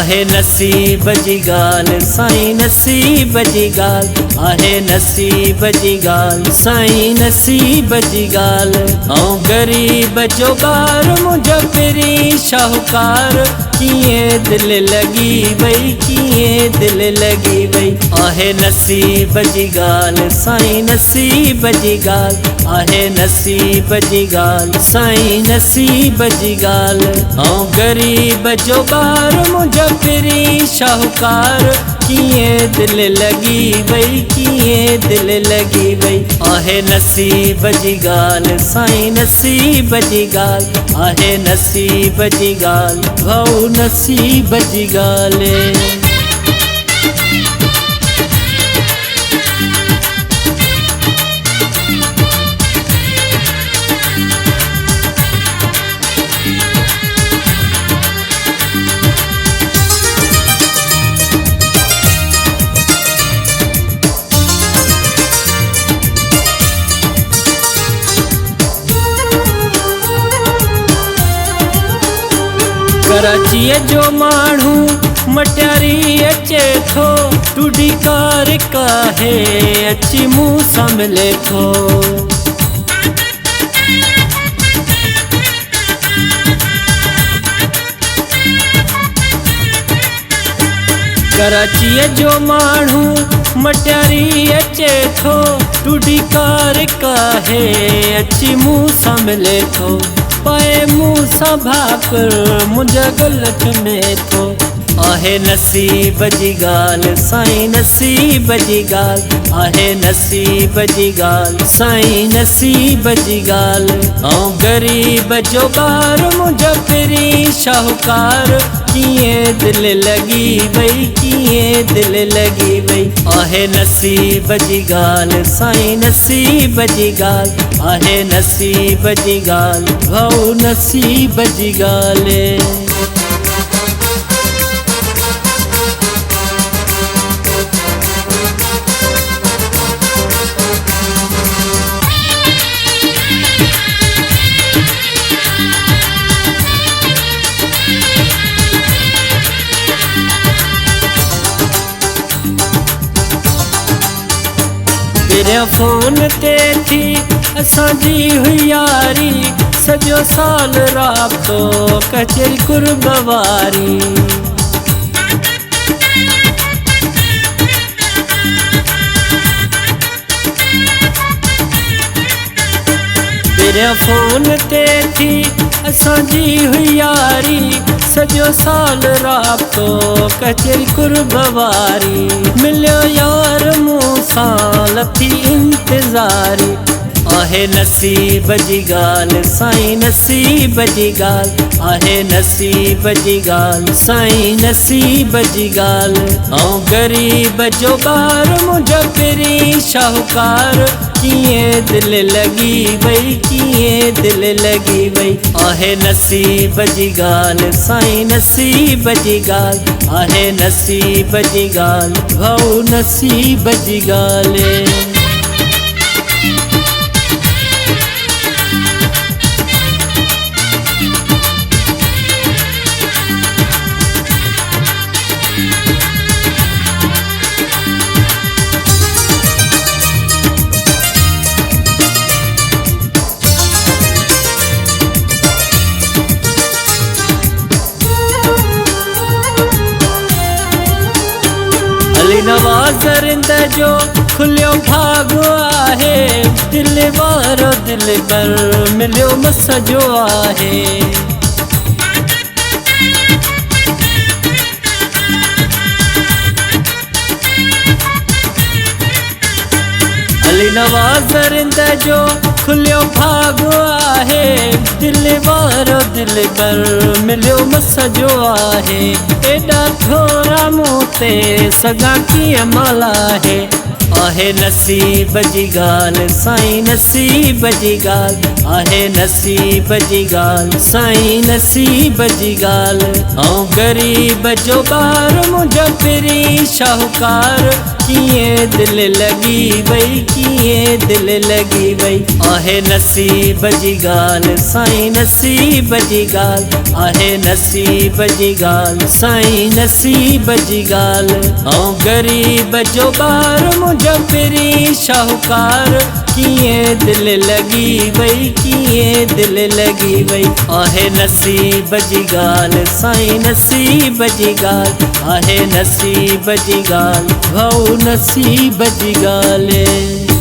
आहे नसीब जी ॻाल्हि साईं नसीब जी ॻाल्हि आहे नसीब जी ॻाल्हि साईं नसीब जी ॻाल्हि ऐं ग़रीब जो ॿार मुंहिंजो पहिरीं शाहूकार कीअं दिलि लॻी वई कीअं दिलि लॻी वई आहे नसीब जी ॻाल्हि साईं नसीब जी ॻाल्हि आहे नसीब जी ॻाल्हि साईं नसीब जी ॻाल्हि ऐं ग़रीब जो ॿार मुंहिंजो पहिरीं शाहूकार कीअं दिलि लॻी वई कीअं दिलि लॻी वई आहे नसीब जी ॻाल्हि साईं नसीब जी ॻाल्हि आहे नसीब जी ॻाल्हि भाऊ नसीब जी ॻाल्हि कराचीअ जो माण्हू मटियारी अचे थो टूडी कार काहे अची मूं सां मिले थो कराचीअ जो माण्हू मटियारी अचे थो टूडी कार काहे अची मूं सां मिले थो पाए मूं सां भाकुर मुंहिंजा गल चुमे थो आहे नसीब जी ॻाल्हि साईं नसीब जी ॻाल्हि आहे नसीब जी ॻाल्हि साईं नसीब जी ॻाल्हि ऐं ग़रीब जो ॿार मुंहिंजो पहिरीं शाहूकार कीअं दिलि लॻी वई कीअं दिलि लॻी वई आहे नसीब जी ॻाल्हि साईं नसीब जी ॻाल्हि आहे नसीब जी ॻाल्हि भाऊ नसीब जी ॻाल्हि तेरे फोन ते थी असांजी हुई यारी सॼो साल राब्तो कचहरी कुर्ब वारी तेरे फोन ते थी असांजी हुई यारी सॼो साल राब्तो कचहरी कुर्ब वारी मिलियो यार मूं सां लथी इंतज़ारी आहे नसीब जी ॻाल्हि साईं नसीब जी ॻाल्हि आहे नसीब जी ॻाल्हि साईं नसीब जी ॻाल्हि ऐं ग़रीब जो ॿार मुंहिंजो पहिरीं शाहूकार कीअं दिलि लॻी वई कीअं दिलि लॻी वई आहे नसीब जी ॻाल्हि साईं नसीब जी ॻाल्हि आहे नसीब जी ॻाल्हि भाऊ नसीब जी ॻाल्हि अली नवाज़ रिंद जो खुलियो भाॻ आहे दिल वारो दिल पर मिलियो मस जो आहे अली नवाज़ रिंद जो खुलियो भाॻ आहे दिल वारो दिल पर मिलियो मस जो आहे एॾा थोरा मूं ते सॻा कीअं माला आहे नसीब जी ॻाल्हि साईं नसीब जी ॻाल्हि आहे नसीब जी ॻाल्हि साईं नसीब जी ॻाल्हि ऐं ग़रीब जो ॿार मुंहिंजो पहिरीं शाहूकार कीअं दिल लगी वई, कीअं दिल लगी वई। आहे नसीब जी ॻाल्हि साईं, नसीब जी ॻाल्हि आहे, नसीब जी ॻाल्हि साईं, नसीब जी ॻाल्हि। ऐं ग़रीब जो ॿार मुंहिंजो पहिरीं शाहूकार, कीअं दिल लगी वई, कीअं दिल लगी वई। आहे नसीब जी ॻाल्हि साईं, नसीब जी ॻाल्हि आहे, नसीब जी ॻाल्हि भाऊ, नसीब जी ॻाल्हि।